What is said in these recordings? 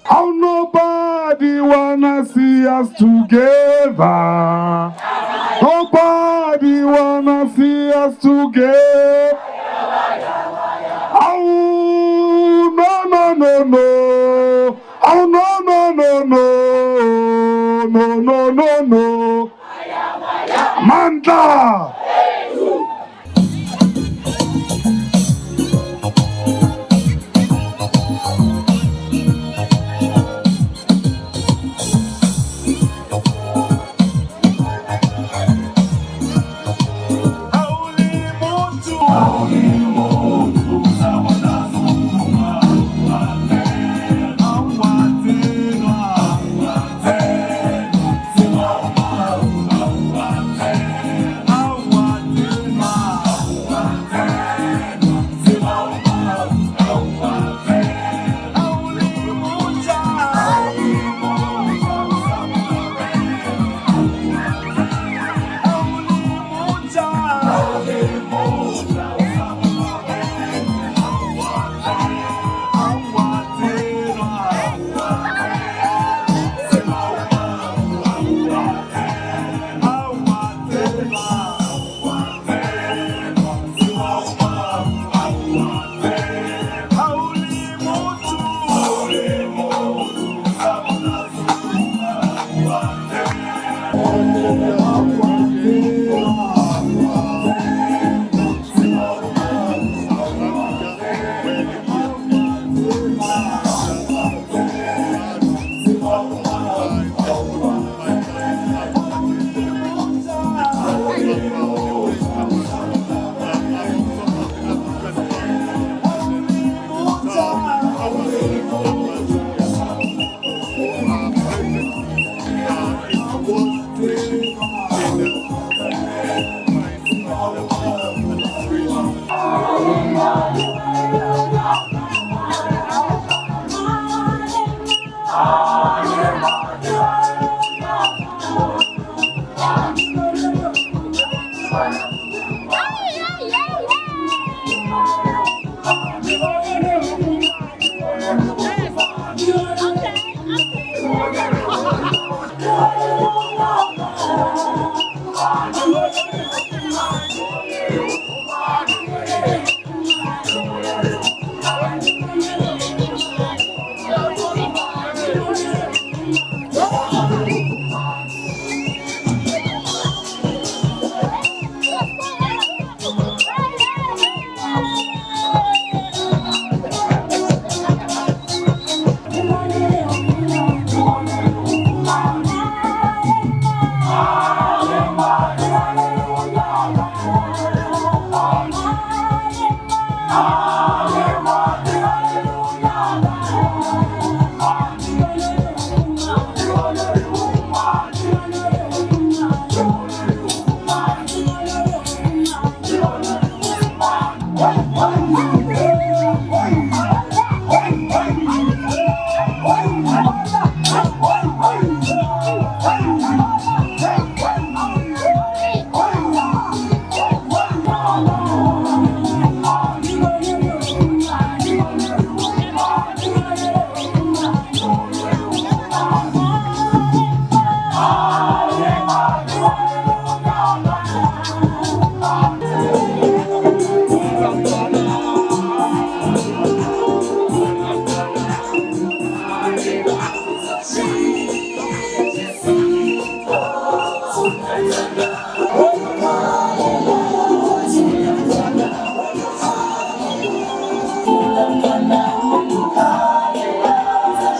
How nobody wanna see us together. Nobody wanna see us together. Oh no no no no. Oh no no no no. No no no no. Manta.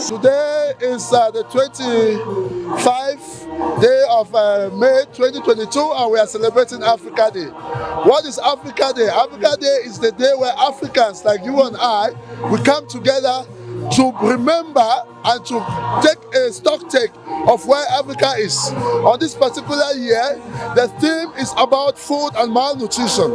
Today is the 25th day of May 2022, and we are celebrating Africa Day. What is Africa Day? Africa Day is the day where Africans like you and I, we come together to remember and to take a stock take of where Africa is. On this particular year, the theme is about food and malnutrition.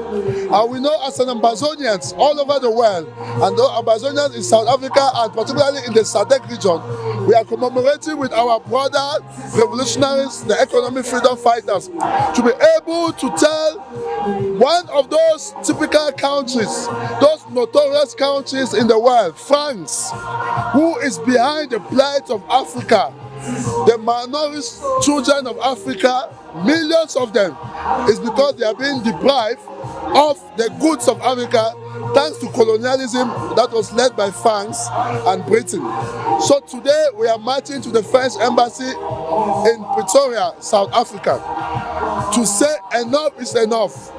And we know as an Amazonians all over the world, and the Amazonians in South Africa and particularly in the SADC region, we are commemorating with our brother revolutionaries, the economic freedom fighters, to be able to tell one of those typical countries, those notorious countries in the world, France, who is behind the plight of Africa, the malnourished children of Africa, millions of them, is because they are being deprived of the goods of Africa thanks to colonialism that was led by France and Britain. So today we are marching to the French embassy in Pretoria, South Africa, to say enough is enough.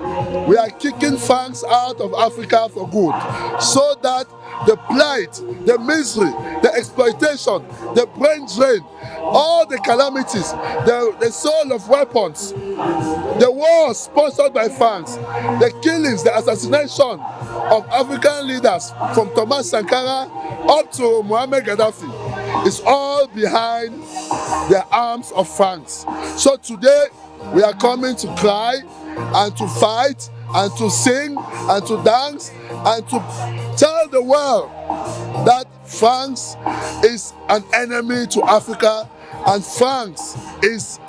We are kicking France out of Africa for good, so that the plight, the misery, the exploitation, the brain drain, all the calamities, the sale of weapons, the wars sponsored by France, the killings, the assassination of African leaders from Thomas Sankara up to Muammar Gaddafi is all behind the arms of France. So today we are coming to cry and to fight and to sing and to dance and to tell the world that France is an enemy to Africa, and France is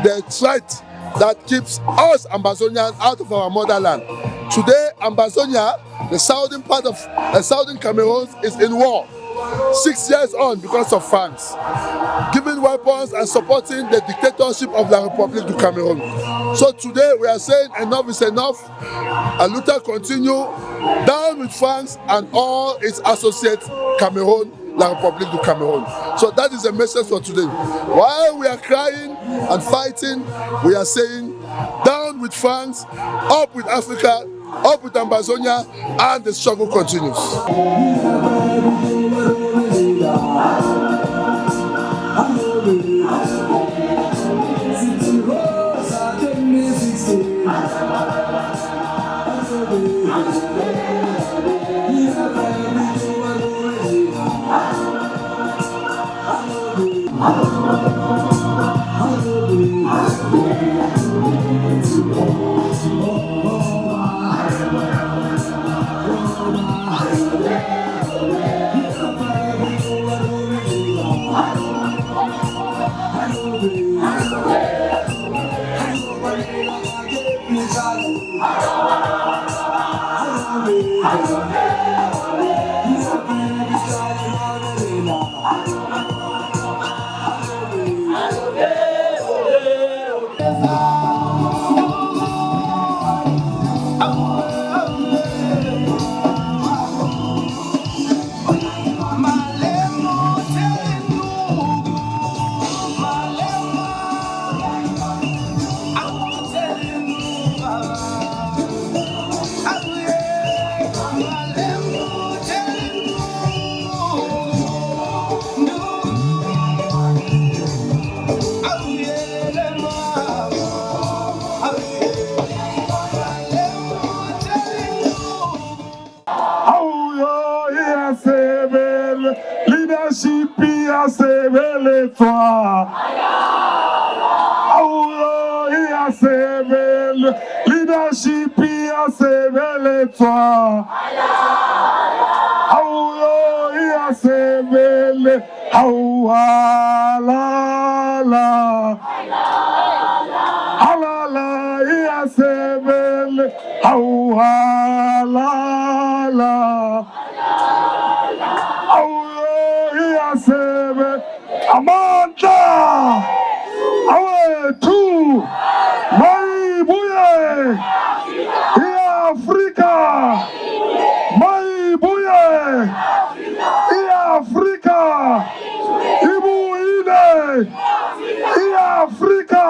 the threat that keeps us Amazonians out of our motherland. Today, Amazonia, the southern part of southern Cameroon, is in war. 6 years on because of France, giving weapons and supporting the dictatorship of La République du Cameroon. So today we are saying enough is enough, and Luther continue, down with France and all its associates, Cameroon, La République du Cameroon. So that is the message for today. While we are crying and fighting, we are saying down with France, up with Africa, up with Amazonia, and the struggle continues. sebeletswa aulo ya sebele leadership ya sebeletswa aulo ya sebele halala halala ya sebele halala sebe amandla awethu mayibuye iAfrika mayibuye iAfrika ibuyile iAfrika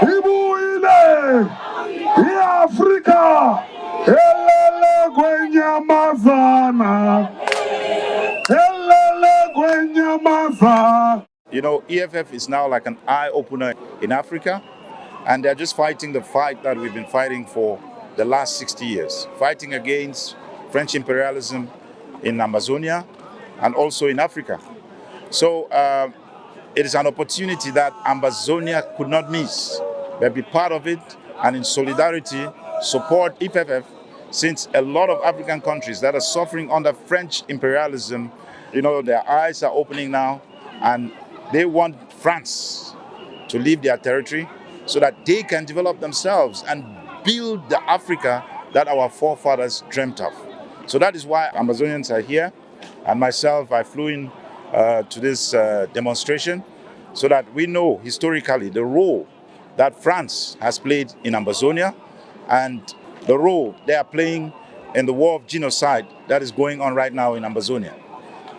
ibuyile iAfrika elele kwenyamazana. You know, EFF is now like an eye-opener in Africa, and they're just fighting the fight that we've been fighting for the last 60 years, fighting against French imperialism in Amazonia and also in Africa. So it is an opportunity that Amazonia could not miss, but be part of it and in solidarity support EFF, since a lot of African countries that are suffering under French imperialism, you know, their eyes are opening now, and they want France to leave their territory so that they can develop themselves and build the Africa that our forefathers dreamt of. So that is why Amazonians are here, and myself, I flew in to this demonstration so that we know historically the role that France has played in Amazonia and the role they are playing in the war of genocide that is going on right now in Amazonia.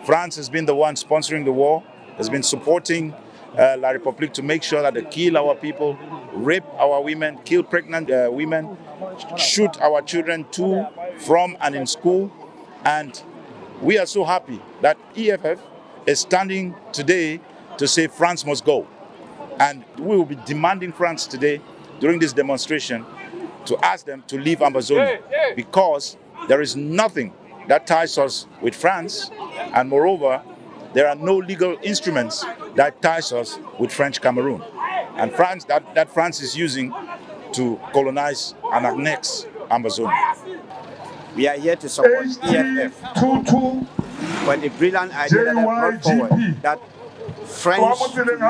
France has been the one sponsoring the war, has been supporting La République to make sure that they kill our people, rape our women, kill pregnant women, shoot our children to, from, and in school. And we are so happy that EFF is standing today to say France must go. And we will be demanding France today during this demonstration to ask them to leave Amazonia, because there is nothing that ties us with France, and moreover, there are no legal instruments that ties us with French Cameroon, and France that France is using to colonize and annex Amazonia. We are here to support EFF for the brilliant idea that they brought forward, that French leave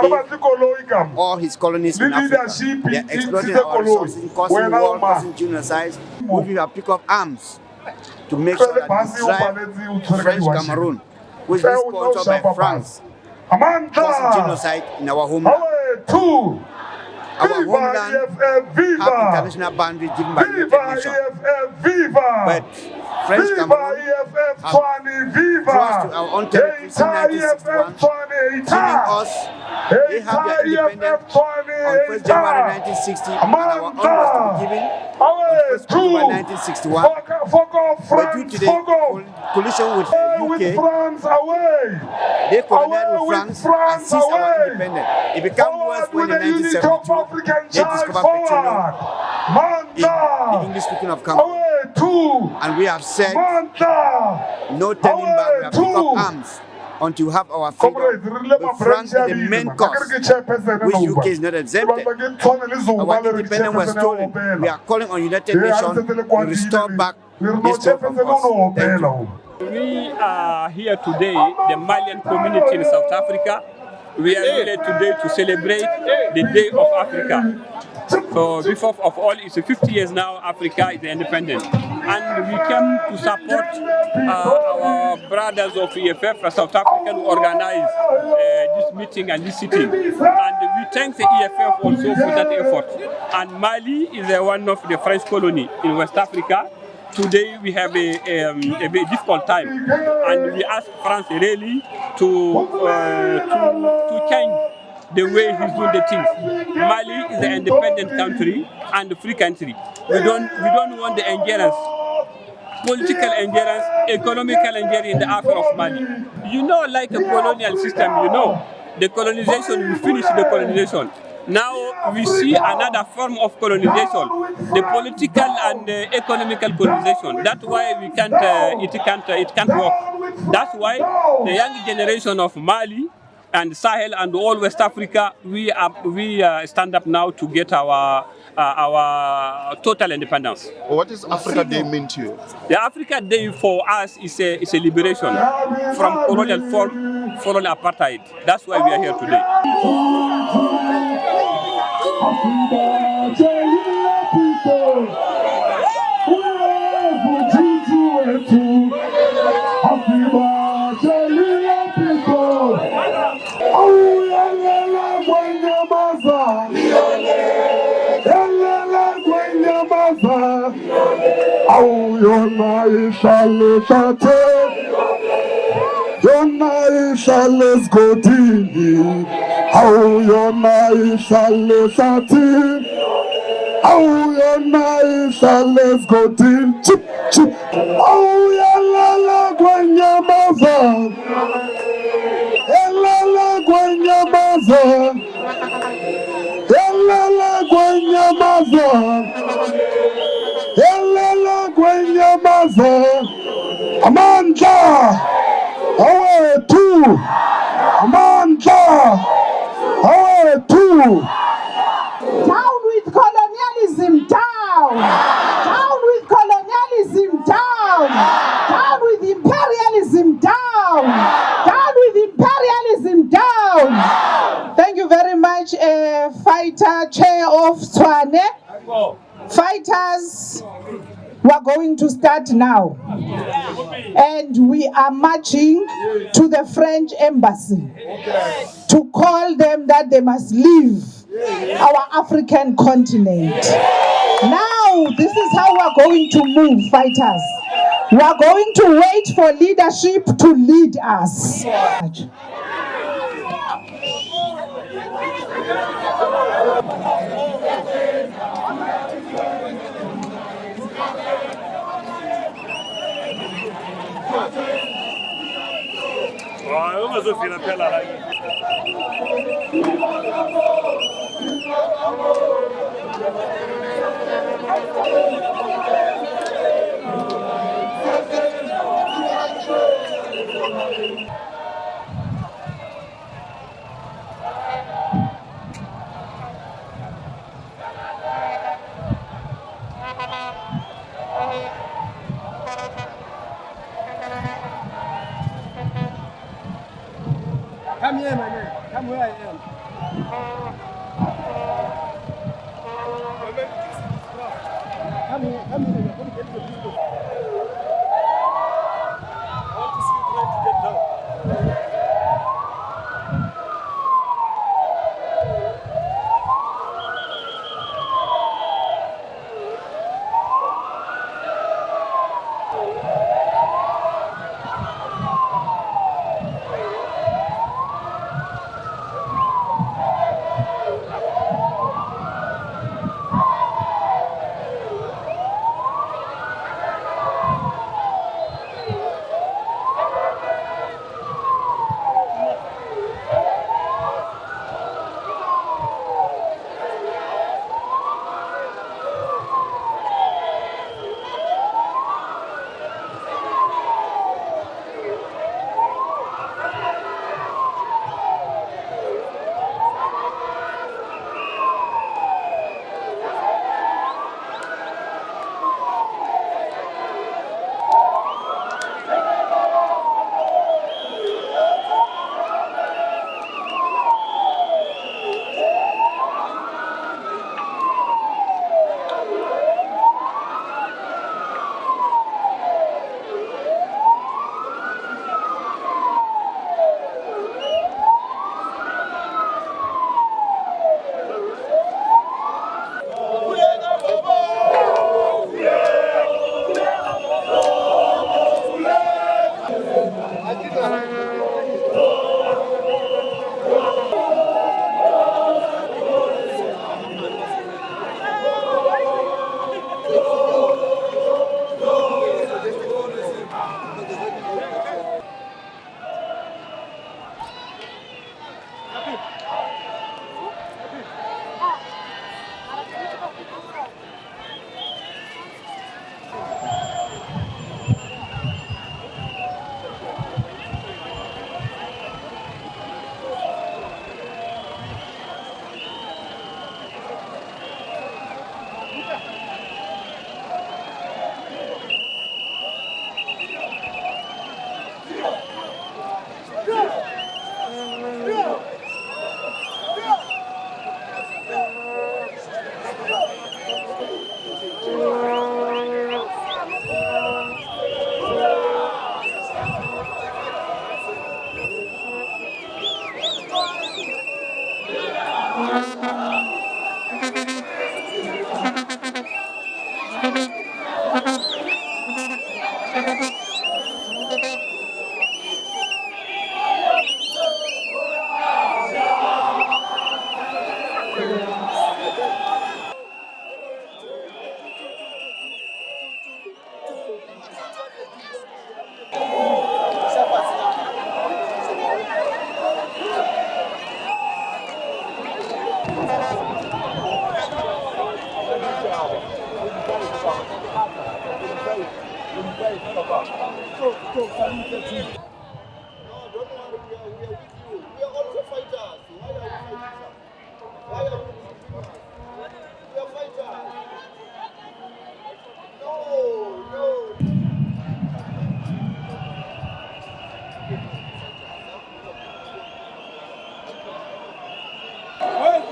all his colonies in Africa. They are exploiting our resources, causing war, causing genocide. We have picked up arms to make sure that we drive French Cameroon, which is sponsored by France, causing genocide in our homeland. Our homeland have international boundaries given by the United Nations. But French Cameroon have crossed to our own territory in 1961, killing us. They have their independence on 1st January 1960, and our own was to be given on 1st October 1961. But due to the collision with the UK, they colonized with France and seized our independence. It became worse when in 1972 they discovered petroleum in the English-speaking of Cameroon. And we have said, no turning back, we have picked up arms until we have our freedom. But France is the main cause, which UK is not exempted. Our independence was stolen. We are calling on United Nations to restore back this from us. Thank you. We are here today, the Malian community in South Africa. We are here today to celebrate the Day of Africa. So before of all, it's 50 years now Africa is independent. And we came to support our brothers of EFF, South Africa, who organized this meeting and this sitting. And we thank the EFF also for that effort. And Mali is one of the French colony in West Africa. Today we have a very difficult time, and we ask France really to change the way he's doing the things. Mali is an independent country and a free country. We don't want the endurance, political endurance, economical endurance in the affair of Mali. You know, like a colonial system, you know, the colonization, we finish the colonization. Now we see another form of colonization, the political and economical colonization. That's why it can't work. That's why the young generation of Mali and Sahel and all West Africa, we stand up now to get our total independence. What does Africa Day mean to you? The Africa Day for us is a liberation from colonial apartheid. That's why we are here today. Let's go dini. How your maisha lesati. How your maisha let's go dini. Chip chip. How ya lala kwenye maza. Lala kwenye maza. Lala kwenye maza. Lala kwenye maza. Amanda. Away two. Amanda. Away two. Down with colonialism, down! Down with colonialism, down! Down with imperialism, down! Down with imperialism, down! Thank you very much, fighter chair of Swane. Fighters, we are going to start now. And we are marching to the French embassy to call them that they must leave our African continent. Now, this is how we are going to move, fighters. We are going to wait for leadership to lead us. Come here, my man. Come where I am. Come here, come here. You're going to get to the people. I want to see you trying to get down.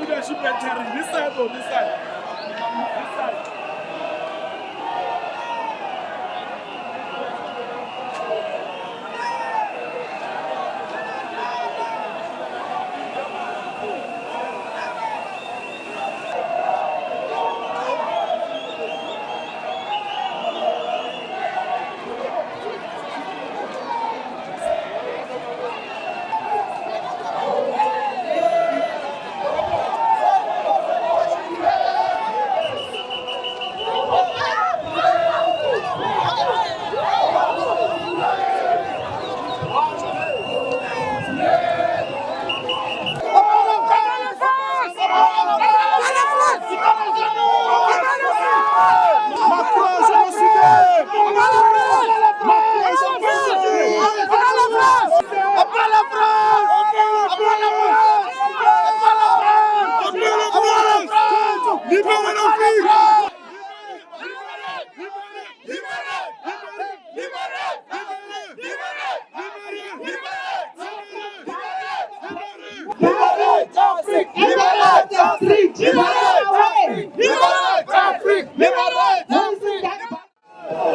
Leadership entering this side or this side? This side.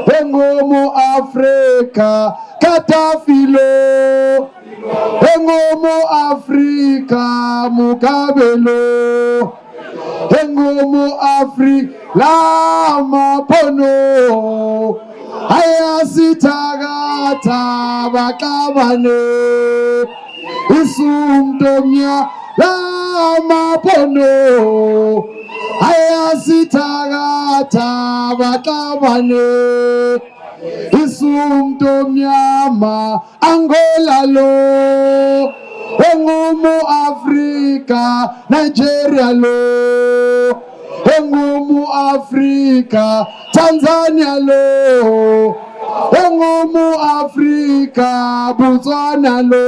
Bengomu Afrika katafilo, Bengomu Afrika mukabelo, Bengomu Afrika lama pono, ayasitagata bakabane, isumtomya lama pono, ayasitagata bakabane, isumtomyama Angola lo, engumu Afrika Nigeria lo, engumu Afrika Tanzania lo, engumu Afrika Botswana lo,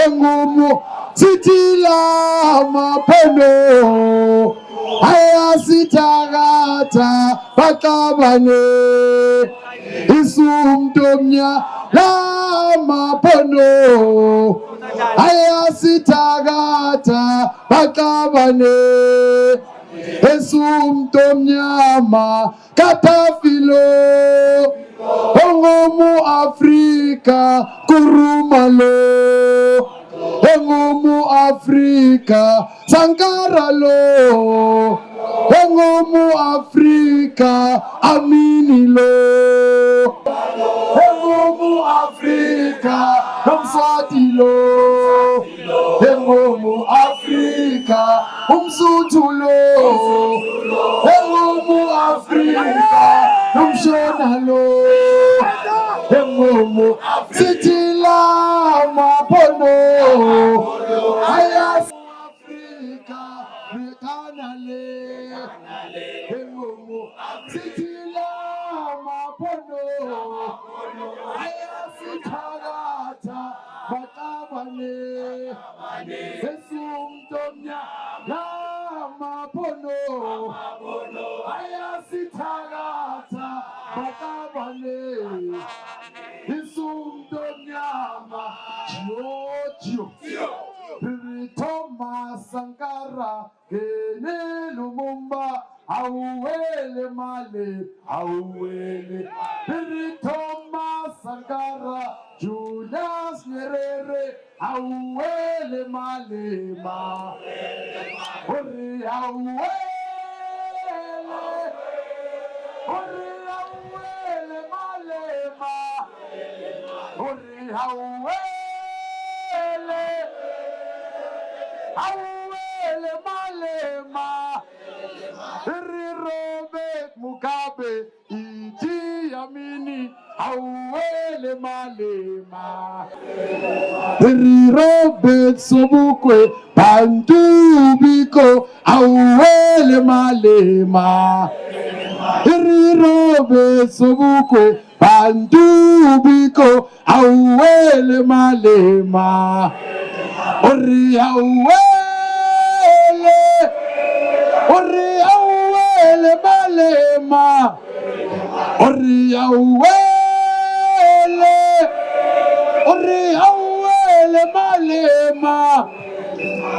engumu Sitila mapono, ayasitagata bakabane, isumtomya la mapono, ayasitagata bakabane, isumtomyama katafilo, ongomu Afrika kurumalo, engumu Afrika Sankara lo, engumu Afrika Amini lo, engumu Afrika Mswati lo, engumu Afrika Msutu lo, engumu Afrika Mshona lo, engumu Sitila mapono, ayas Afrika mekanale, engumu Sitila mapono, ayas itagata bakabane, esumtomya la mapono, ayas itagata bakabane, isum Auwele malema. Ori auwele. Ori auwele malema. Ori auwele. Auwele malema. Iri Robert Mugabe. Iti Amini. Auwele malema. Robert Sobukwe Bantu Biko Auwele Malema. Robert Sobukwe Bantu Biko Auwele Malema. Ori Auwele. Ori Auwele Malema. Ori Auwele. Ori Auwele Malema.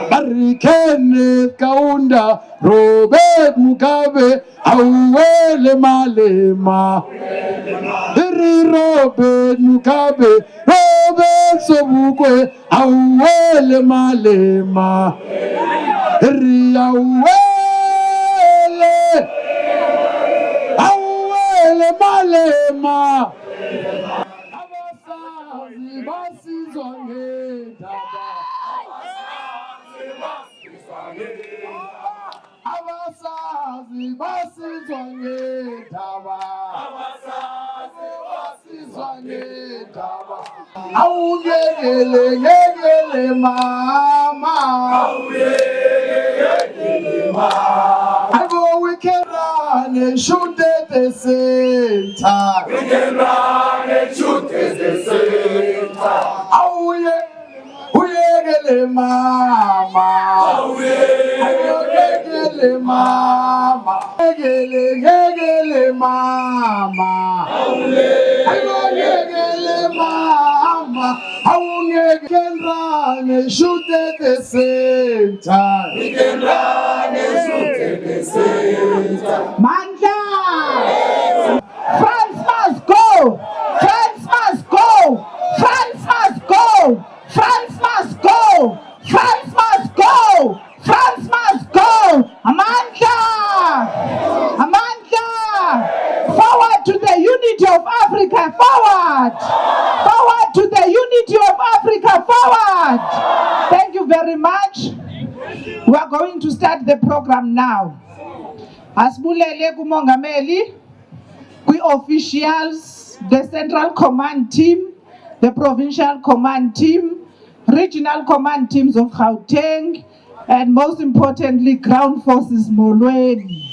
Barikene Kaunda Robert Mugabe Auwele Malema. Robert Mugabe Robert Sobukwe Auwele Malema. Auwele Malema. Abasazi basizwa ngendaba. Ngekele mama. I go, we can run and shoot at the same time. We can run and shoot at the same time. Ngekele mama. Ngekele mama. Ngekele mama. Ngekele mama. We can run and shoot at the same time. We can run and shoot at the same time. Manja! France must go! France must go! France must go! France must go! France must go! France must go! Amanda! Amanda! Forward to the unity of Africa! Forward! Forward to the unity of Africa! Forward! Thank you very much. We are going to start the program now. Asibulele kumongameli, officials, the Central Command Team, the Provincial Command Team, Regional Command Teams of Gauteng, and most importantly, Ground Forces Molweni.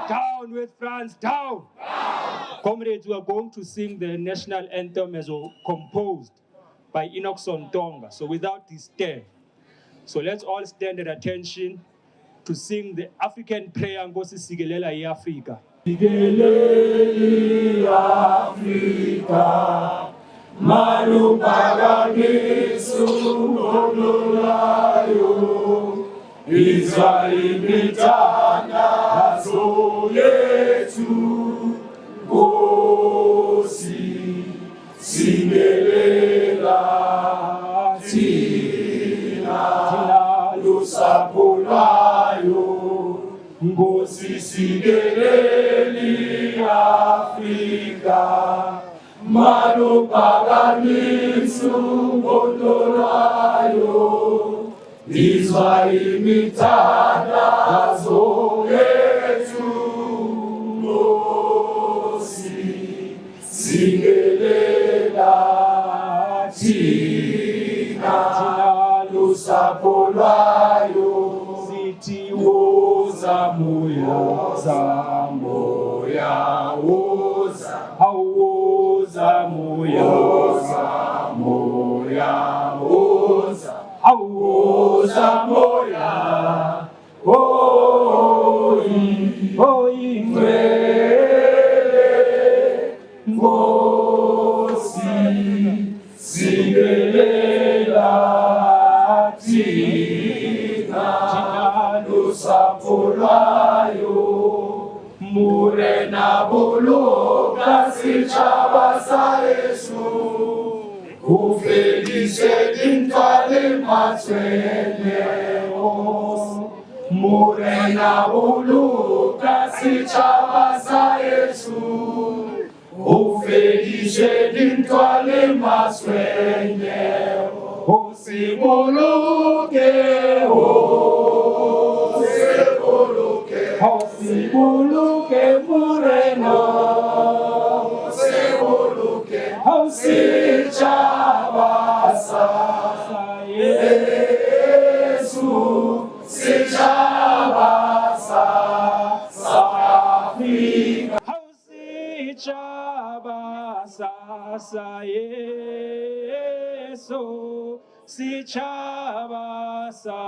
Down with France, down! Comrades, we are going to sing the national anthem as composed by Enoch Sontonga, so without disturb. So let's all stand at attention to sing the African prayer, Nkosi Sigelela iAfrika. Sigelela Afrika, Malupagamisu Ondolayo, Israel mitanazo yetu, Nkosi Sigelela Tina lusapulayo, Nkosi Sigeleli Afrika, Malupagamisu Ondolayo, Israel mitanazo yetu, Nkosi Sigelela Tina lusapulayo, sithi woza moya woza, awoza moya woza, awoza moya, oi ngwele, Nkosi Sigelela Tina lusapulayo, Murena buluka sichaba sa Yesu, ufeli Ufedishe dintwale matweneo Murena uluka sichaba sa Yesu Ufedishe dintwale matweneo Osibuluke Osibuluke Murena Sichabasa Yesu Sichabasa Afrika Sichabasa Yesu Sichabasa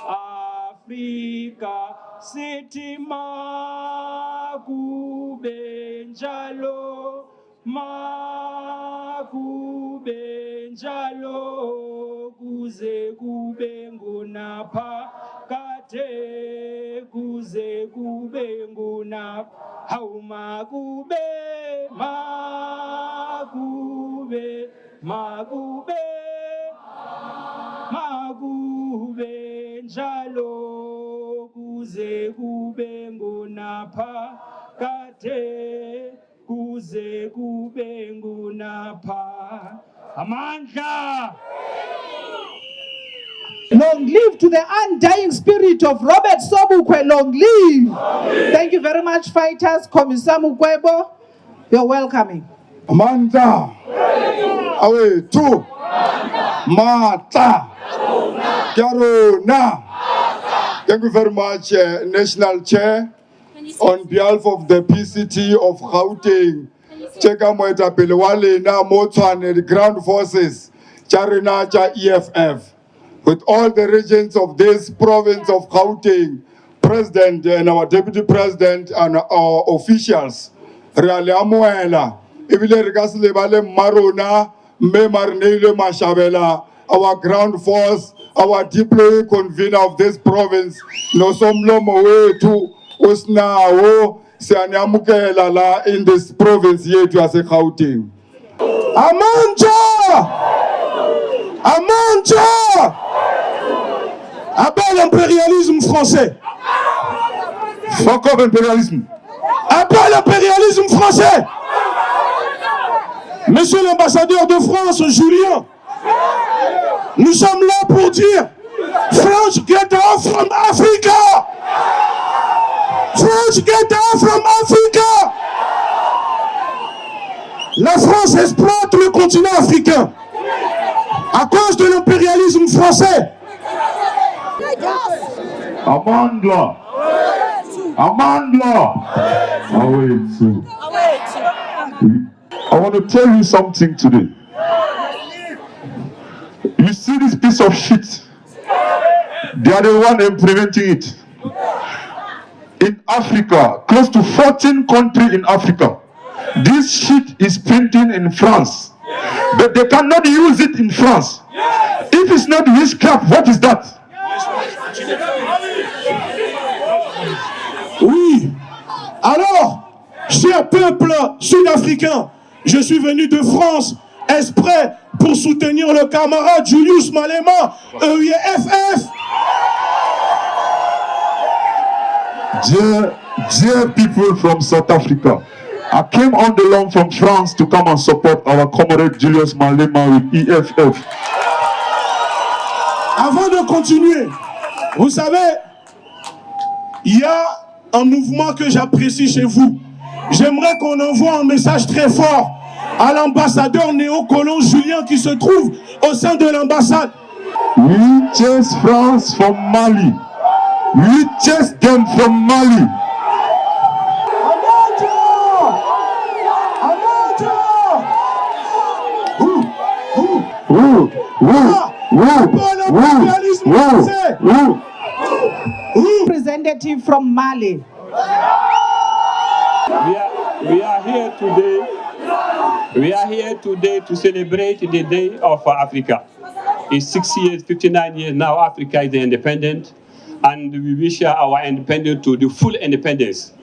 Afrika Sitima kubenjalo Makube njalo kuze kube ngunapha kade kuze kube ngunapha hawu makube njalo kuze kube ngunapha kade kuze kube ngunapha amandla. Long live to the undying spirit of Robert Sobukwe. Long live. Thank you very much, fighters. Commissar Mukwebo, you're welcoming. Amandla. Awe tu. Mata. Yarona. Thank you very much, National Chair. On behalf of the PCT of Gauteng, Cheka Moeta Pelewale na Motwane, the ground forces, Charina Cha EFF, with all the regions of this province of Gauteng, President and our Deputy President and our officials, Reale Amuela, Ibile Regasle Bale Marona, Me Marneile Mashabela, our ground force, our deployed convener of this province, Nosomlo Mowe to Usnao Sianyamukela la in this province here to as a Gauteng. Amanja! Amanja! Appelle l'impérialisme français. Fuck off impérialisme. Appelle l'impérialisme français. Monsieur l'ambassadeur de France, Julien, nous sommes là pour dire France, get off from Africa! France, get off from Africa! La France exploite le continent africain à cause de l'impérialisme français. Amandla. Amandla. I want to tell you something today. You see this piece of shit? They are the one implementing it. In Africa, close to 14 countries in Africa, this shit is printing in France. But they cannot use it in France. If it's not witchcraft, what is that? Oui. Alors, cher peuple sud-africain, je suis venu de France exprès pour soutenir le camarade Julius Malema, EUFF. Dear people from South Africa, I came on the loan from France to come and support our comrade Julius Malema with EFF. Avant de continuer, vous savez, il y a un mouvement que j'apprécie chez vous. J'aimerais qu'on envoie un message très fort à l'ambassadeur néocolon Julien qui se trouve au sein de l'ambassade. We chase France from Mali. We chase them from Mali. Representative from Mali. We are here today to celebrate the Day of Africa. It's 59 years now Africa is independent. and we wish our independence to the full independence.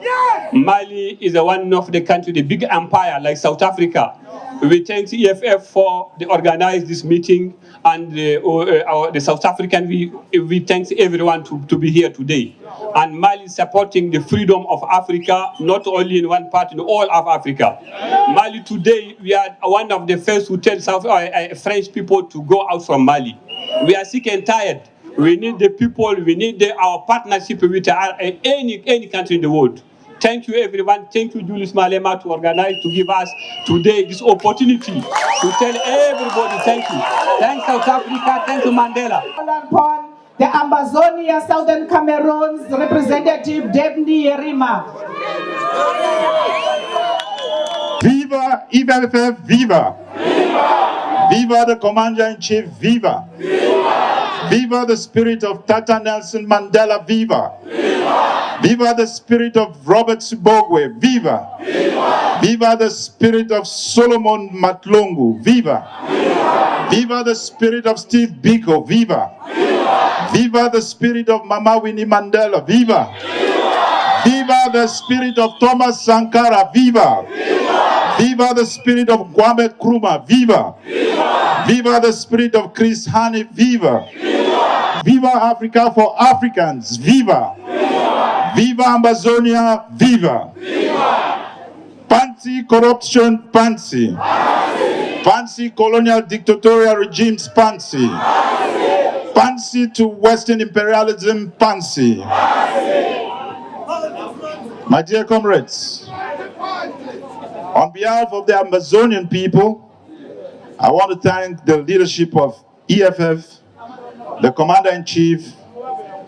Mali is one of the country, the big empire like South Africa. We thank the EFF for the organize this meeting, and the South African, we thank everyone to be here today. And Mali supporting the freedom of Africa, not only in one part, in all of Africa. Mali today, we are one of the first who tell French people to go out from Mali. We are sick and tired. We need the people, we need our partnership with any country in the world. Thank you, everyone. Thank you, Julius Malema, to organize, to give us today this opportunity to tell everybody thank you. Thanks, South Africa. Thank you, Mandela. Upon the Amazonia Southern Cameroon's representative, Debni Yerima. Viva EFF, viva! Viva the Commander-in-Chief, viva! Viva the spirit of Tata Nelson Mandela, viva! Viva the spirit of Robert Sibogwe, viva! Viva the spirit of Solomon Matlongu, viva! Viva the spirit of Steve Biko, viva! Viva the spirit of Mama Winnie Mandela, viva! Viva the spirit of Thomas Sankara, viva! Viva the spirit of Kwame Nkrumah, viva! Viva the spirit of Chris Hani, viva! Viva Africa for Africans, viva! Viva Amazonia, viva! Pansi corruption, pansi! Pansi colonial dictatorial regimes, pansi! Pansi to Western imperialism, pansi! My dear comrades, on behalf of the Amazonian people, I want to thank the leadership of EFF, the Commander-in-Chief,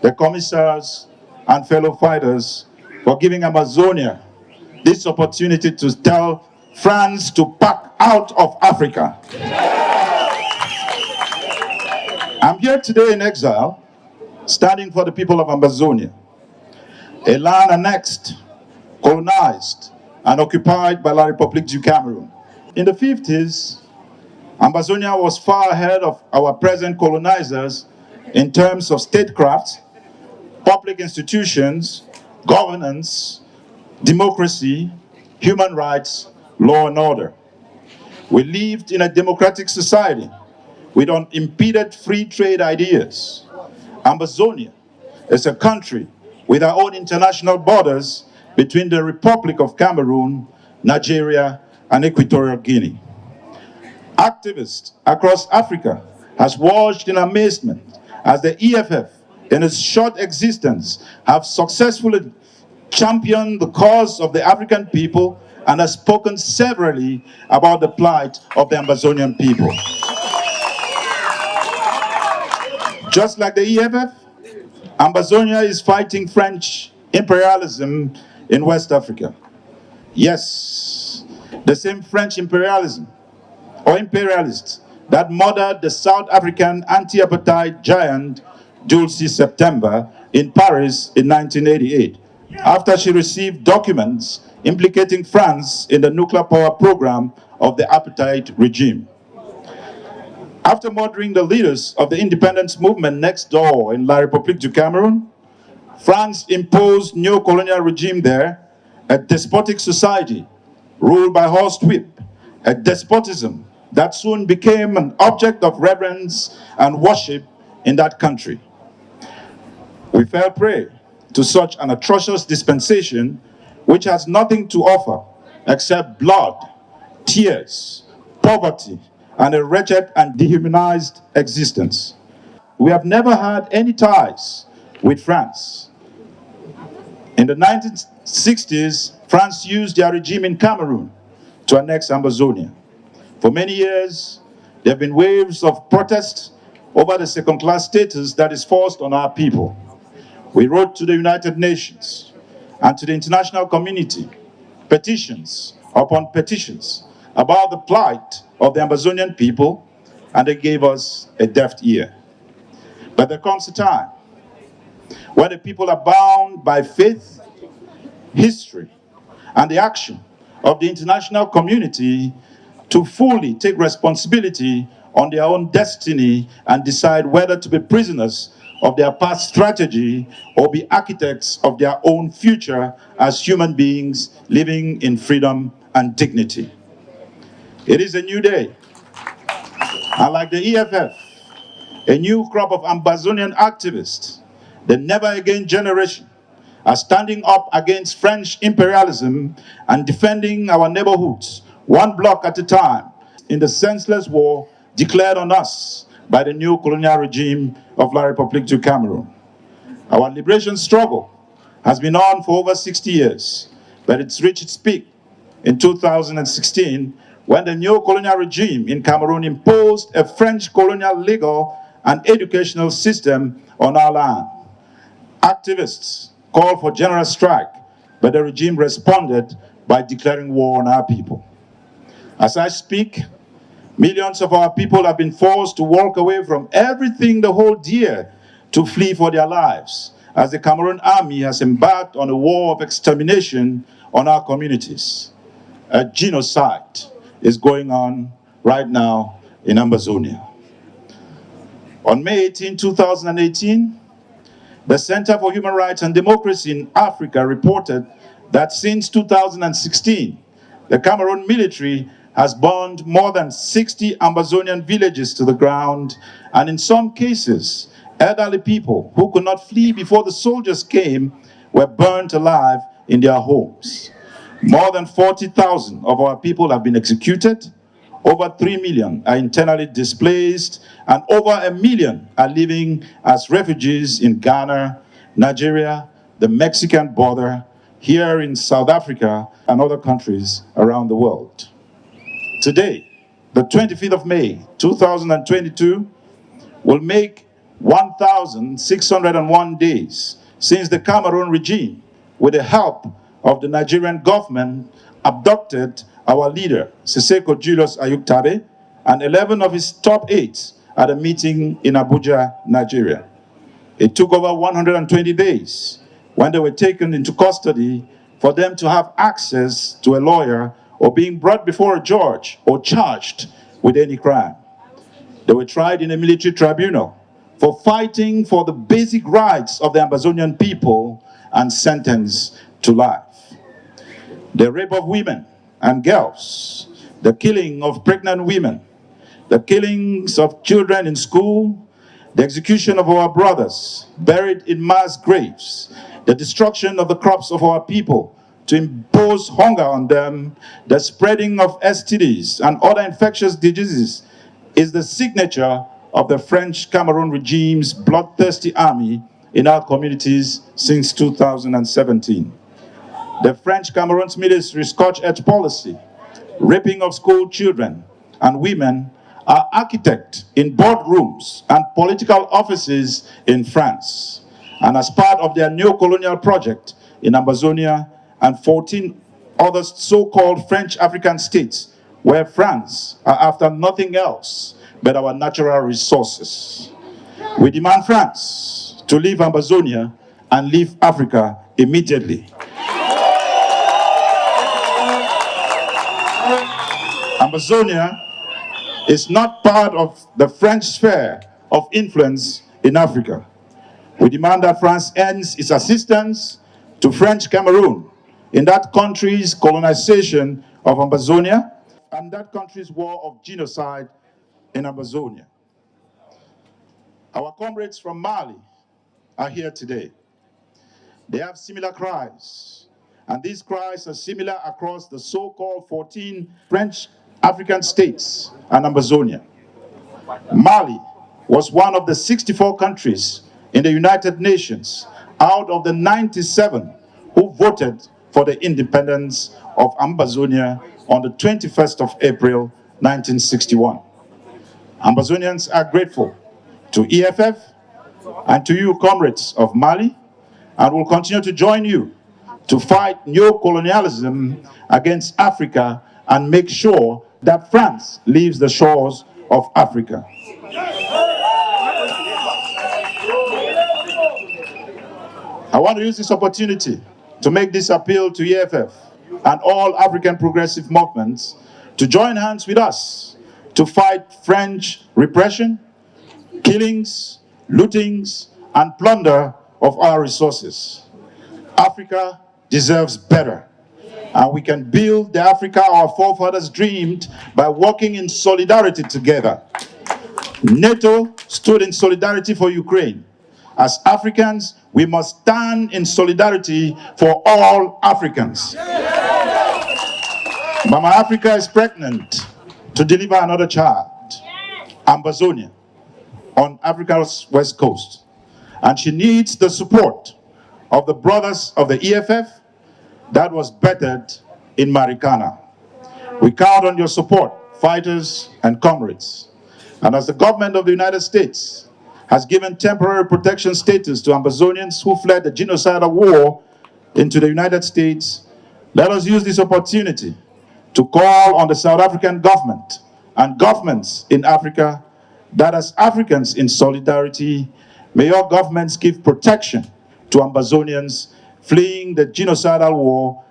the commissars, and fellow fighters for giving Amazonia this opportunity to tell France to pack out of Africa. I'm here today in exile, standing for the people of Amazonia, a land annexed, colonized, and occupied by La République du Cameroon. In the 50s, Amazonia was far ahead of our present colonizers in terms of statecraft, public institutions, governance, democracy, human rights, law and order. We lived in a democratic society with unimpeded free trade ideas. Amazonia is a country with our own international borders between the Republic of Cameroon, Nigeria, and Equatorial Guinea. Activists across Africa has watched in amazement as the EFF, in its short existence, have successfully championed the cause of the African people and has spoken severally about the plight of the Amazonian people. Just like the EFF, Amazonia is fighting French imperialism in West Africa. Yes, the same French imperialism or imperialists that murdered the South African anti-apartheid giant Dulcie September in Paris in 1988, after she received documents implicating France in the nuclear power program of the apartheid regime. After murdering the leaders of the independence movement next door in La République du Cameroon, France imposed neo-colonial regime there, a despotic society ruled by horsewhip, a despotism that soon became an object of reverence and worship in that country. We fell prey to such an atrocious dispensation which has nothing to offer except blood, tears, poverty, and a wretched and dehumanized existence. We have never had any ties with France. In the 1960s, France used their regime in Cameroon to annex Amazonia. For many years, there have been waves of protest over the second-class status that is forced on our people. We wrote to the United Nations and to the international community petitions upon petitions about the plight of the Amazonian people, and they gave us a deaf ear. But there comes a time when the people are bound by faith, history, and the action of the international community to fully take responsibility on their own destiny and decide whether to be prisoners of their past strategy or be architects of their own future as human beings living in freedom and dignity. It is a new day, and like the EFF, a new crop of Ambazonian activists, the never again generation, are standing up against French imperialism and defending our neighborhoods, one block at a time, in the senseless war declared on us by the new colonial regime of La République du Cameroon. Our liberation struggle has been on for over 60 years, but it's reached its peak in 2016 when the new colonial regime in Cameroon imposed a French colonial legal and educational system on our land. Activists called for general strike, but the regime responded by declaring war on our people. As I speak, millions of our people have been forced to walk away from everything they hold dear to flee for their lives, as the Cameroon army has embarked on a war of extermination on our communities. A genocide is going on right now in Ambazonia. On May 18, 2018, the Center for Human Rights and Democracy in Africa reported that since 2016, the Cameroon military has burned more than 60 Ambazonian villages to the ground, and in some cases, elderly people who could not flee before the soldiers came were burnt alive in their homes. More than 40,000 of our people have been executed, over 3 million are internally displaced, and over 1 million are living as refugees in Ghana, Nigeria, the Mexican border, here in South Africa, and other countries around the world. Today, the 25th of May, 2022, will make 1,601 days since the Cameroon regime, with the help of the Nigerian government, abducted our leader, Siseko Julius Ayuk-Tabe, and 11 of his top aides at a meeting in Abuja, Nigeria. It took over 120 days when they were taken into custody for them to have access to a lawyer or being brought before a judge or charged with any crime. They were tried in a military tribunal for fighting for the basic rights of the Ambazonian people and sentenced to life. The rape of women and girls, the killing of pregnant women, the killings of children in school, the execution of our brothers buried in mass graves, the destruction of the crops of our people to impose hunger on them, the spreading of STDs and other infectious diseases is the signature of the French Cameroon regime's bloodthirsty army in our communities since 2017. The French Cameroon's military Scotch Edge policy, raping of school children and women, are architects in boardrooms and political offices in France. And as part of their neo-colonial project in Ambazonia and 14 other so-called French African states, where France are after nothing else but our natural resources. We demand France to leave Ambazonia and leave Africa immediately. Ambazonia is not part of the French sphere of influence in Africa. We demand that France ends its assistance to French Cameroon in that country's colonization of Ambazonia and that country's war of genocide in Ambazonia. Our comrades from Mali are here today. They have similar cries, and these cries are similar across the so-called 14 French African states and Ambazonia. Mali was one of the 64 countries in the United Nations out of the 97 who voted for the independence of Ambazonia on the 21st of April, 1961. Ambazonians are grateful to EFF and to you, comrades of Mali, and will continue to join you to fight neo-colonialism against Africa and make sure that France leaves the shores of Africa. I want to use this opportunity to make this appeal to EFF and all African progressive movements to join hands with us to fight French repression, killings, lootings, and plunder of our resources. Africa deserves better, and we can build the Africa our forefathers dreamed by working in solidarity together. NATO stood in solidarity for Ukraine. As Africans, we must stand in solidarity for all Africans. Mama Africa is pregnant to deliver another child, Ambazonia, on Africa's west coast. And she needs the support of the brothers of the EFF that was bettered in Marikana. We count on your support, fighters and comrades. And as the government of the United States has given temporary protection status to Ambazonians who fled the genocidal war into the United States, let us use this opportunity to call on the South African government and governments in Africa that as Africans in solidarity, may your governments give protection to Ambazonians fleeing the genocidal war,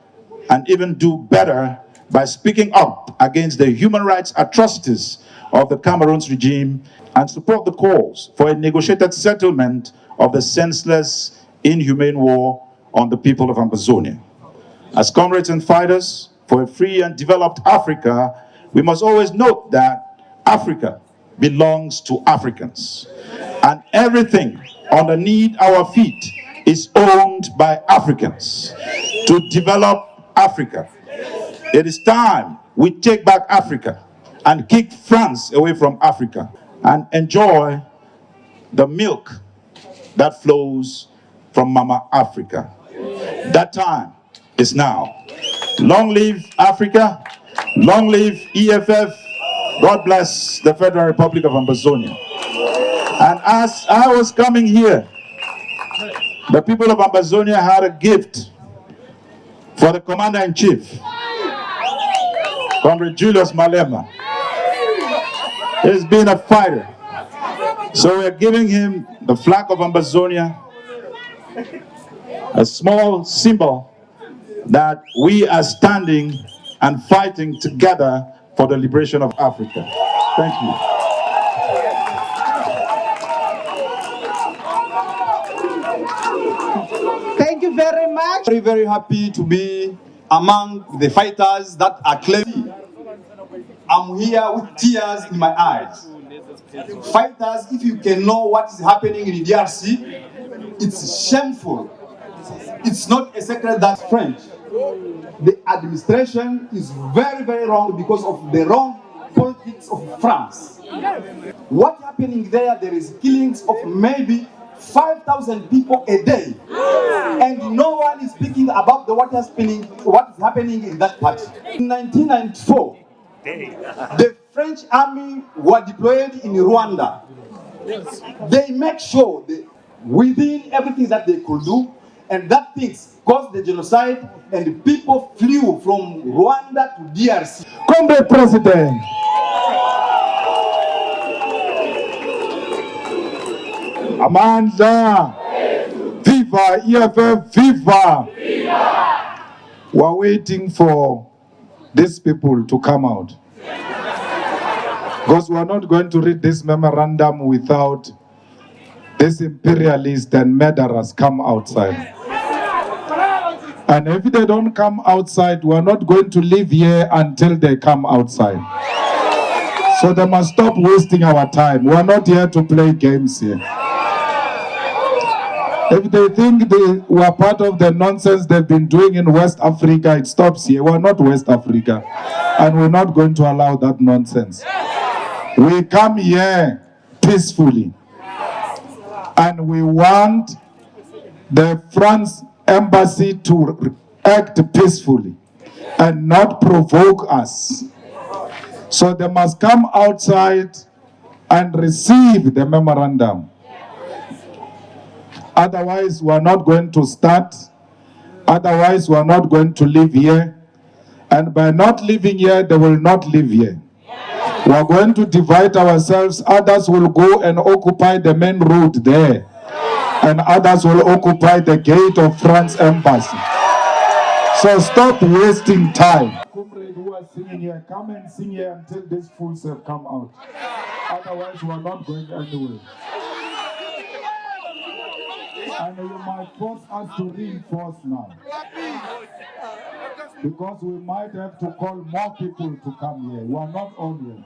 and even do better by speaking up against the human rights atrocities of the Cameroon's regime and support the calls for a negotiated settlement of the senseless, inhumane war on the people of Ambazonia. As comrades and fighters for a free and developed Africa, we must always note that Africa belongs to Africans, and everything underneath our feet is owned by Africans. To develop Africa, it is time we take back Africa and kick France away from Africa and enjoy the milk that flows from Mama Africa. That time is now. Long live Africa, long live EFF, God bless the Federal Republic of Ambazonia. And as I was coming here, the people of Ambazonia had a gift for the Commander-in-Chief, Comrade Julius Malema. He's been a fighter. So we're giving him the flag of Ambazonia, a small symbol that we are standing and fighting together for the liberation of Africa. Thank you. Thank you very much. Very, very happy to be among the fighters that are claiming. I'm here with tears in my eyes. Fighters, if you can know what is happening in DRC, it's shameful. It's not a secret that's French. The administration is very, very wrong because of the wrong politics of France. What's happening there? There is killings of maybe 5,000 people a day, and no one is speaking about what is happening in that party. In 1994, the French army were deployed in Rwanda. They make sure within everything that they could do, and that things caused the genocide, and people flew from Rwanda to DRC. Comrade President, Amanda, viva EFF, viva! We're waiting for these people to come out, because we're not going to read this memorandum without these imperialists and murderers come outside. And if they don't come outside, we're not going to live here until they come outside. So they must stop wasting our time. We're not here to play games here. If they think they were part of the nonsense they've been doing in West Africa, it stops here. We're not West Africa. And we're not going to allow that nonsense. We come here peacefully. And we want the France embassy to act peacefully and not provoke us. So they must come outside and receive the memorandum. Otherwise, we're not going to start. Otherwise, we're not going to live here. And by not living here, they will not live here. We're going to divide ourselves. Others will go and occupy the main road there. And others will occupy the gate of France embassy. So stop wasting time. Comrades who are singing here, come and sing here until these fools have come out. Otherwise, we're not going anywhere. And you might force us to reinforce now. Because we might have to call more people to come here. We are not all here.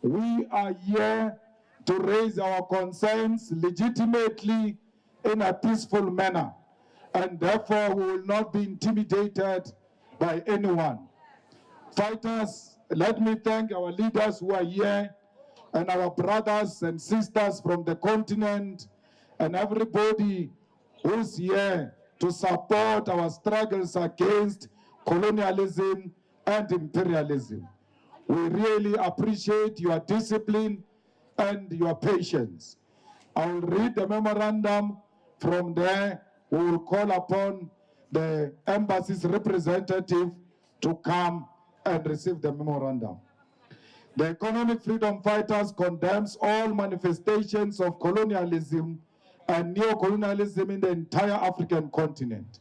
We are here to raise our concerns legitimately in a peaceful manner, and therefore we will not be intimidated by anyone. Fighters, let me thank our leaders who are here and our brothers and sisters from the continent and everybody who's here to support our struggles against colonialism and imperialism. We really appreciate your discipline and your patience. I will read the memorandum. From there, we will call upon the embassy's representative to come and receive the memorandum. The Economic Freedom Fighters condemns all manifestations of colonialism and neo-colonialism in the entire African continent.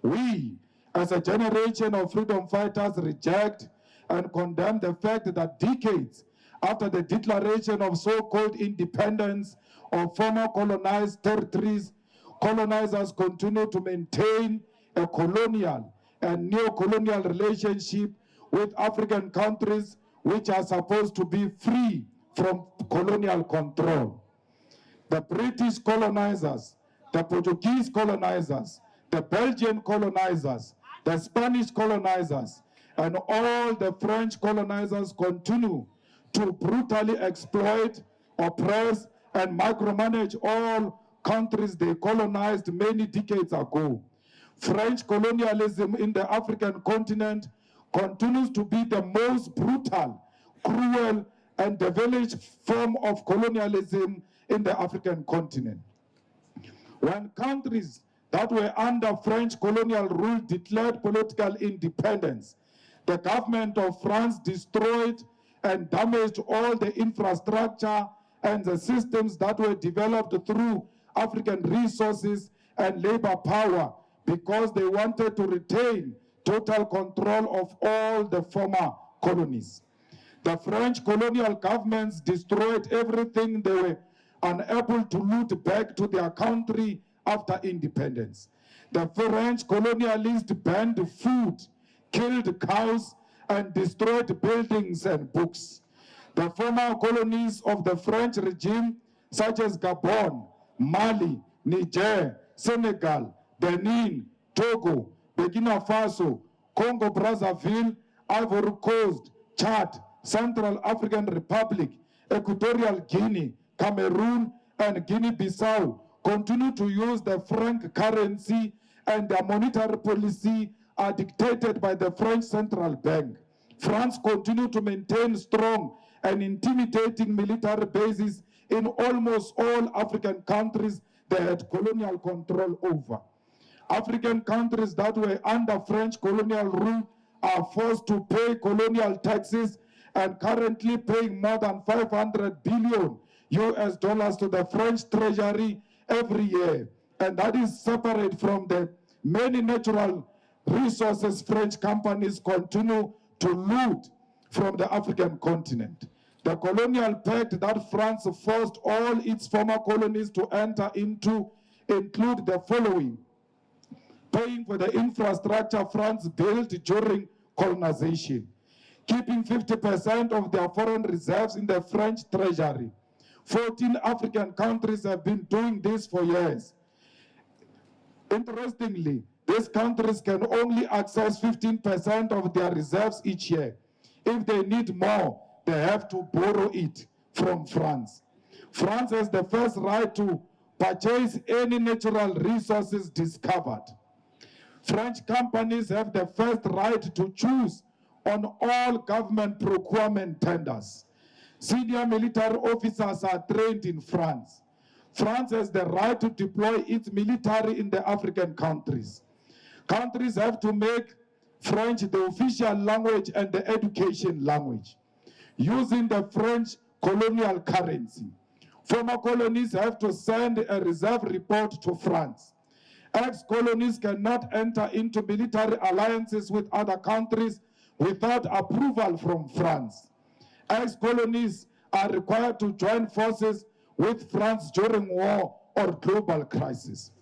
We, as a generation of freedom fighters, reject and condemn the fact that decades after the declaration of so-called independence of former colonized territories, colonizers continue to maintain a colonial and neo-colonial relationship with African countries which are supposed to be free from colonial control. The British colonizers, the Portuguese colonizers, the Belgian colonizers, the Spanish colonizers, and all the French colonizers continue to brutally exploit, oppress, and micromanage all countries they colonized many decades ago. French colonialism in the African continent continues to be the most brutal, cruel, and devilish form of colonialism in the African continent. When countries that were under French colonial rule declared political independence, the government of France destroyed and damaged all the infrastructure and the systems that were developed through African resources and labor power because they wanted to retain total control of all the former colonies. The French colonial governments destroyed everything they were unable to loot back to their country after independence. The French colonialists banned food, killed cows, and destroyed buildings and books. The former colonies of the French regime, such as Gabon, Mali, Niger, Senegal, Benin, Togo, Burkina Faso, Congo-Brazzaville, Ivory Coast, Chad, Central African Republic, Equatorial Guinea, Cameroon, and Guinea-Bissau continue to use the franc currency, and their monetary policy are dictated by the French Central Bank. France continues to maintain strong and intimidating military bases in almost all African countries they had colonial control over. African countries that were under French colonial rule are forced to pay colonial taxes and currently paying more than 500 billion US dollars to the French treasury every year. And that is separate from the many natural resources French companies continue to loot from the African continent. The colonial pact that France forced all its former colonies to enter into include the following: paying for the infrastructure France built during colonization, keeping 50% of their foreign reserves in the French treasury. 14 African countries have been doing this for years. Interestingly, these countries can only access 15% of their reserves each year. If they need more, they have to borrow it from France. France has the first right to purchase any natural resources discovered. French companies have the first right to choose on all government procurement tenders. Senior military officers are trained in France. France has the right to deploy its military in the African countries. Countries have to make French the official language and the education language, using the French colonial currency. Former colonies have to send a reserve report to France. Ex-colonies cannot enter into military alliances with other countries without approval from France. Ex-colonies are required to join forces with France during war or global crisis.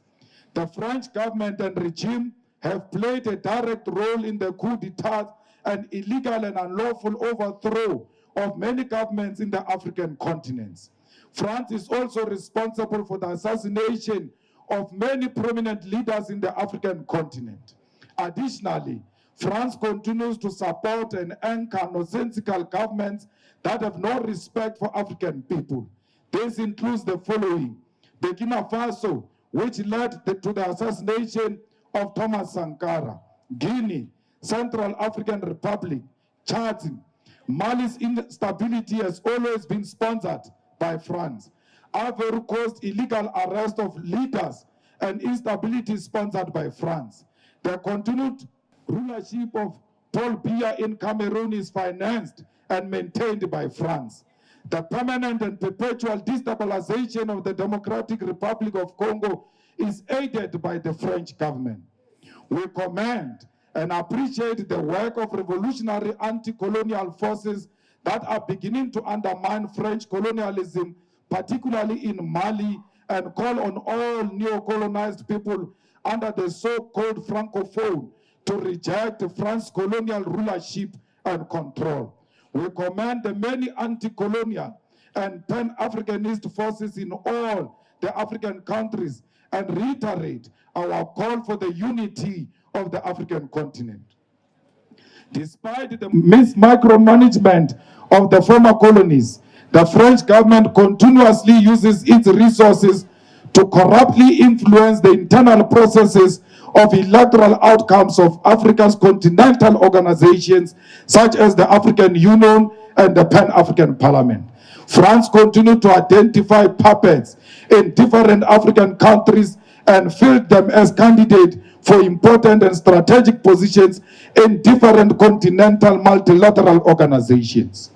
The French government and regime have played a direct role in the coup d'etat and illegal and unlawful overthrow of many governments in the African continents. France is also responsible for the assassination of many prominent leaders in the African continent. Additionally, France continues to support and anchor nonsensical governments that have no respect for African people. This includes the following: Burkina Faso, which led to the assassination of Thomas Sankara; Guinea, Central African Republic, Chad. Mali's instability has always been sponsored by France. Ivory Coast illegal arrest of leaders and instability sponsored by France. The continued rulership of Paul Biya in Cameroon is financed and maintained by France. The permanent and perpetual destabilization of the Democratic Republic of Congo is aided by the French government. We commend and appreciate the work of revolutionary anti-colonial forces that are beginning to undermine French colonialism, particularly in Mali, and call on all neo-colonized people under the so-called Francophone to reject France's colonial rulership and control. We commend the many anti-colonial and pan-Africanist forces in all the African countries and reiterate our call for the unity of the African continent. Despite the micromanagement of the former colonies, the French government continuously uses its resources to corruptly influence the internal processes of electoral outcomes of Africa's continental organizations, such as the African Union and the Pan-African Parliament. France continues to identify puppets in different African countries and field them as candidates for important and strategic positions in different continental multilateral organizations.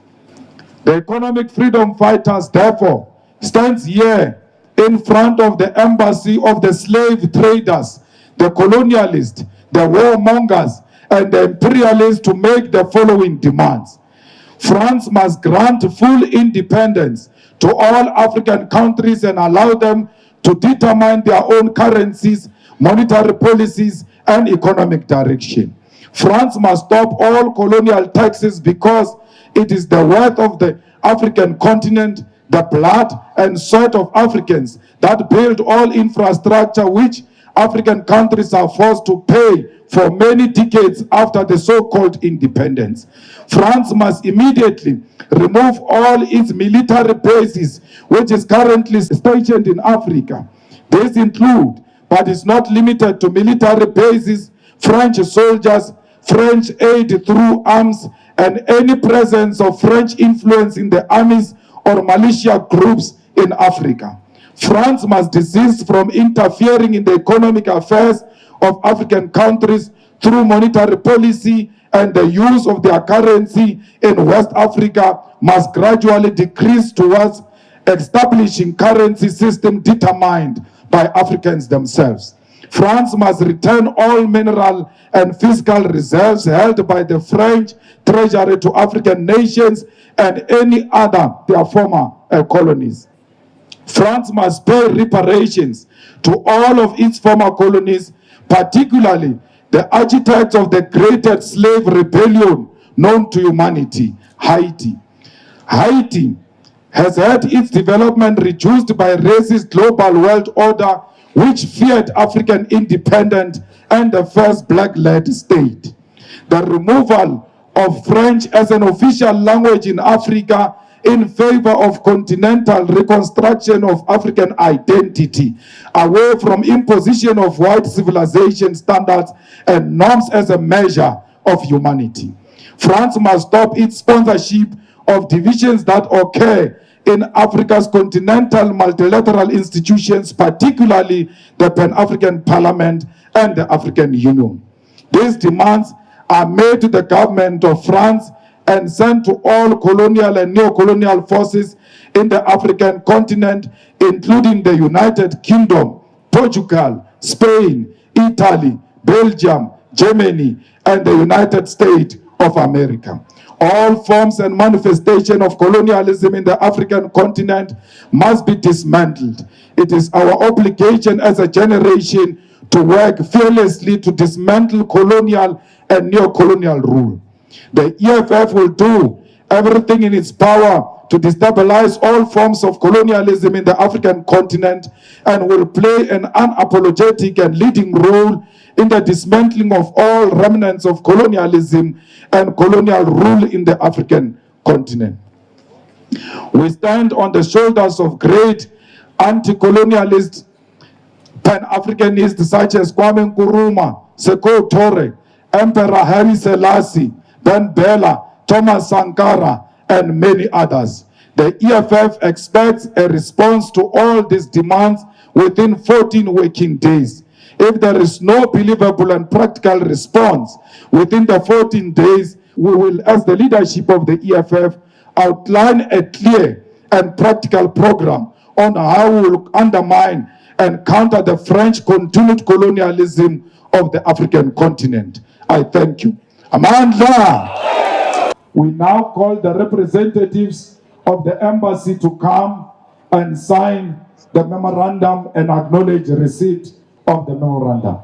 The economic freedom fighters, therefore, stands here in front of the embassy of the slave traders, the colonialists, the warmongers, and the imperialists to make the following demands. France must grant full independence to all African countries and allow them to determine their own currencies, monetary policies, and economic direction. France must stop all colonial taxes because it is the wealth of the African continent, the blood and sweat of Africans that build all infrastructure which African countries are forced to pay for many decades after the so-called independence. France must immediately remove all its military bases which is currently stationed in Africa. These include, but is not limited to, military bases, French soldiers, French aid through arms, and any presence of French influence in the armies or militia groups in Africa. France must desist from interfering in the economic affairs of African countries through monetary policy, and the use of their currency in West Africa must gradually decrease towards establishing currency system determined by Africans themselves. France must return all mineral and fiscal reserves held by the French treasury to African nations and any other their former colonies. France must pay reparations to all of its former colonies, particularly the architects of the greatest slave rebellion known to humanity, Haiti. Haiti has had its development reduced by racist global world order which feared African independence and the first black-led state. The removal of French as an official language in Africa in favor of continental reconstruction of African identity, away from imposition of white civilization standards and norms as a measure of humanity. France must stop its sponsorship of divisions that occur in Africa's continental multilateral institutions, particularly the Pan-African Parliament and the African Union. These demands are made to the government of France and sent to all colonial and neo-colonial forces in the African continent, including the United Kingdom, Portugal, Spain, Italy, Belgium, Germany, and the United States of America. All forms and manifestation of colonialism in the African continent must be dismantled. It is our obligation as a generation to work fearlessly to dismantle colonial and neo-colonial rule. The EFF will do everything in its power to destabilize all forms of colonialism in the African continent and will play an unapologetic and leading role in the dismantling of all remnants of colonialism and colonial rule in the African continent. We stand on the shoulders of great anti-colonialist Pan-Africanists such as Kwame Nkrumah, Sekou Toure, Emperor Haile Selassie, Ben Bella, Thomas Sankara, and many others. The EFF expects a response to all these demands within 14 working days. If there is no believable and practical response within the 14 days, we will, as the leadership of the EFF, outline a clear and practical program on how we will undermine and counter the French continued colonialism of the African continent. I thank you. Amandla! We now call the representatives of the embassy to come and sign the memorandum and acknowledge receipt of the memorandum.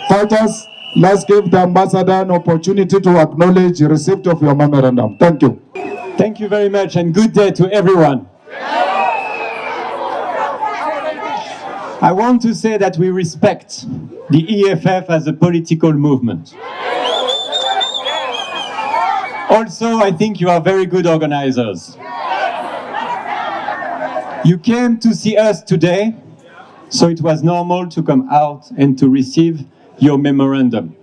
Fighters, let's give the ambassador an opportunity to acknowledge the receipt of your memorandum. Thank you. Thank you very much and good day to everyone. I want to say that we respect the EFF as a political movement. Also, I think you are very good organizers. You came to see us today, so it was normal to come out and to receive your memorandum.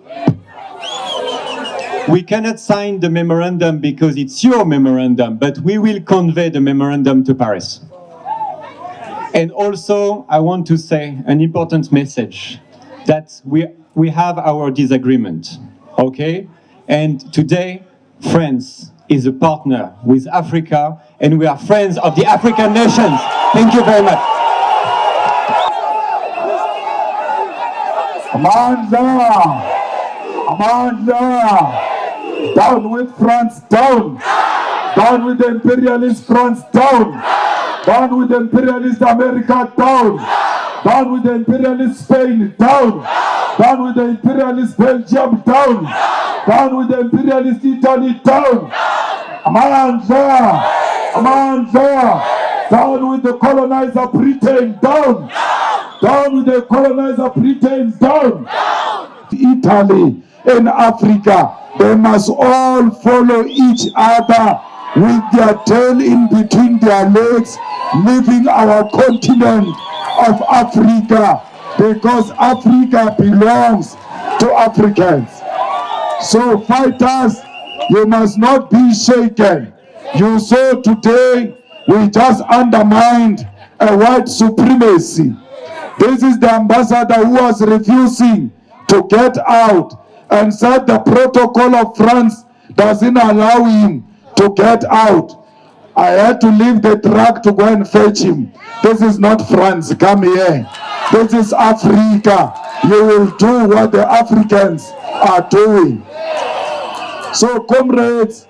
We cannot sign the memorandum because it's your memorandum, but we will convey the memorandum to Paris. And also, I want to say an important message, that we have our disagreement, okay? And today, France is a partner with Africa, and we are friends of the African nations. Thank you very much. Amandla! Amandla! Down with France, down! Down with the imperialist France, down! Down with the imperialist America, down! Down with the imperialist Spain, down! Down with the imperialist Belgium, down! Down with the imperialist Italy, down! Amandla! Amandla! Down with the colonizer Britain, down! Down with the colonizer Britain, down! Italy and Africa, they must all follow each other with their tail in between their legs, leaving our continent of Africa, because Africa belongs to Africans. So fighters, You must not be shaken. You saw today we just undermined a white supremacy. This is the ambassador who was refusing to get out and said the protocol of France doesn't allow him to get out. I had to leave the truck to go and fetch him. This is not France, come here. This is Africa. You will do what the Africans are doing. So comrades,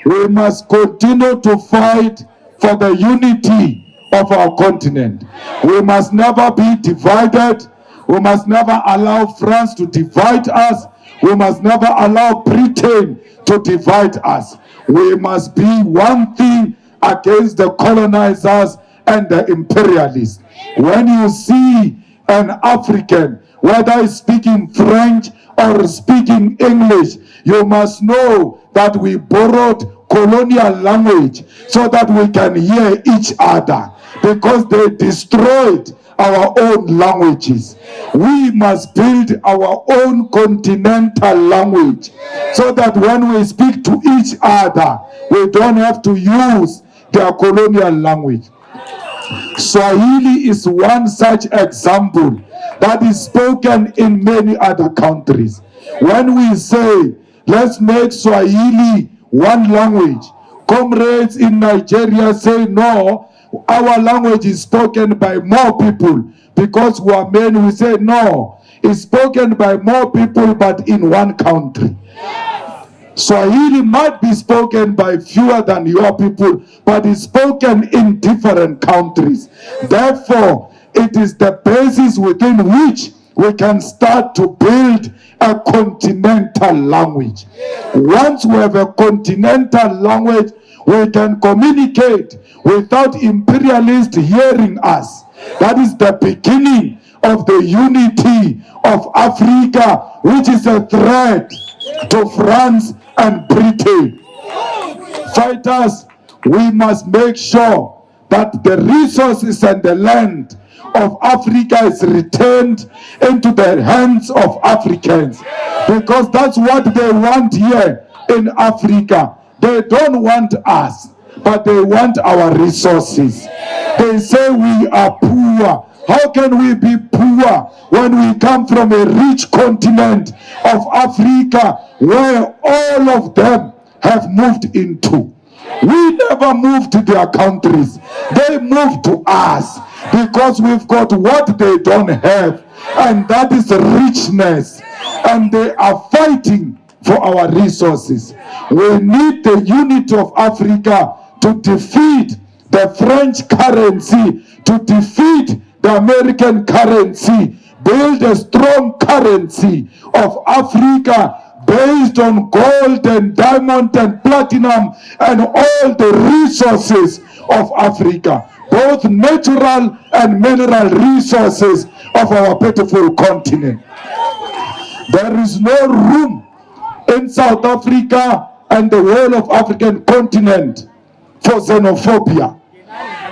we must continue to fight for the unity of our continent. We must never be divided. We must never allow France to divide us. We must never allow Britain to divide us. We must be one thing against the colonizers and the imperialists. When you see an African, whether he's speaking French or speaking English, you must know that we borrowed colonial language so that we can hear each other, because they destroyed our own languages. We must build our own continental language so that when we speak to each other, we don't have to use their colonial language. Swahili is one such example that is spoken in many other countries. When we say, let's make Swahili one language, comrades in Nigeria say, no, our language is spoken by more people because we are men. We say, no, it's spoken by more people but in one country. Swahili might be spoken by fewer than your people, but it's spoken in different countries. Therefore, it is the basis within which we can start to build a continental language. Once we have a continental language, we can communicate without imperialists hearing us. That is the beginning of the unity of Africa, which is a threat to France and Britain. Fighters, we must make sure that the resources and the land of Africa is returned into the hands of Africans, because that's what they want here in Africa. They don't want us, but they want our resources. They say we are poor. How can we be poor when we come from a rich continent of Africa where all of them have moved into? We never moved to their countries. They moved to us because we've got what they don't have, and that is richness. And they are fighting for our resources. We need the unity of Africa to defeat the French currency, to defeat the American currency, build a strong currency of Africa based on gold and diamond and platinum and all the resources of Africa, both natural and mineral resources of our beautiful continent. There is no room in South Africa and the whole of African continent for xenophobia.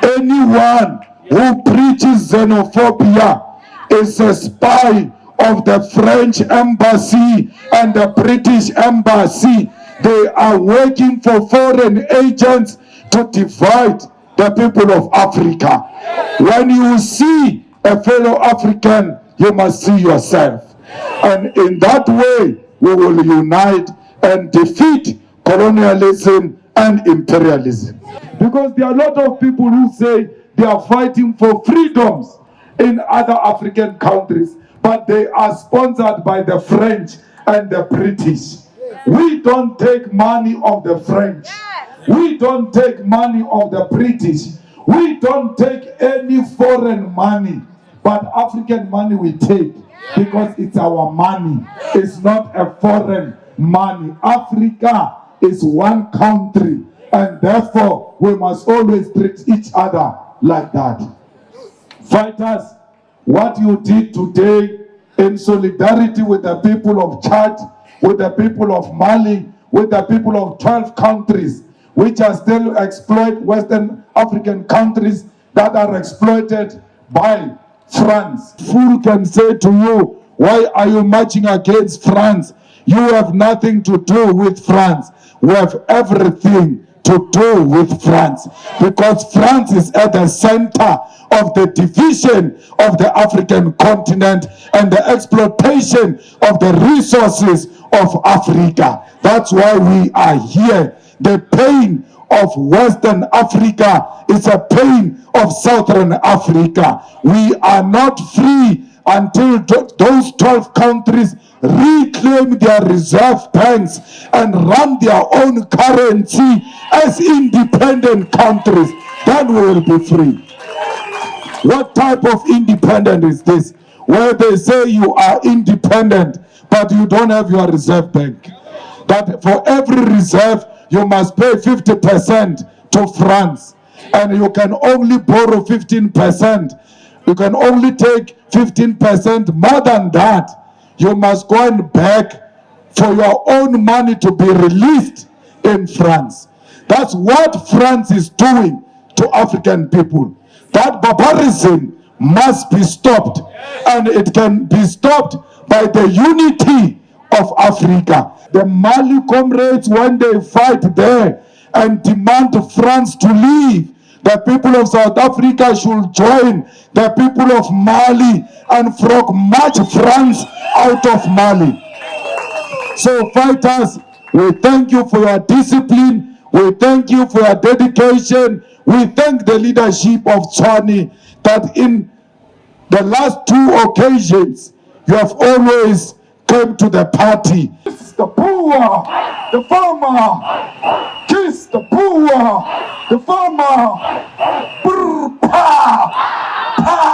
Anyone who preaches xenophobia is a spy of the French embassy and the British embassy. They are working for foreign agents to divide the people of Africa. When you see a fellow African, you must see yourself. And in that way, we will unite and defeat colonialism and imperialism. Because there are a lot of people who say they are fighting for freedoms in other African countries, but they are sponsored by the French and the British. We don't take money of the French. We don't take money of the British. We don't take any foreign money, but African money we take because it's our money. It's not a foreign money. Africa is one country, and therefore we must always treat each other like that. Fighters, what you did today in solidarity with the people of Chad, with the people of Mali, with the people of 12 countries which are still exploit Western African countries that are exploited by France. Fool can say to you, why are you marching against France? You have nothing to do with France. we have everything to do with France, because France is at the center of the division of the African continent and the exploitation of the resources of Africa. That's why we are here. The pain of Western Africa is a pain of Southern Africa. We are not free until those 12 countries reclaim their reserve banks and run their own currency as independent countries. Then we will be free. What type of independence is this? Where they say you are independent, but you don't have your reserve bank. That for every reserve, you must pay 50% to France. And you can only borrow 15%. You can only take 15% more than that. You must go and beg for your own money to be released in France. That's what France is doing to African people. That barbarism must be stopped, and it can be stopped by the unity of Africa. The Mali comrades, when they fight there and demand France to leave, the people of South Africa should join the people of Mali and frog march France out of Mali. So fighters, we thank you for your discipline. We thank you for your dedication. We thank the leadership of Tshwane that in the last 2 occasions, you have always come to the party. Kiss the poor, the farmer. Kiss the poor, the farmer. Brr, pa, pa.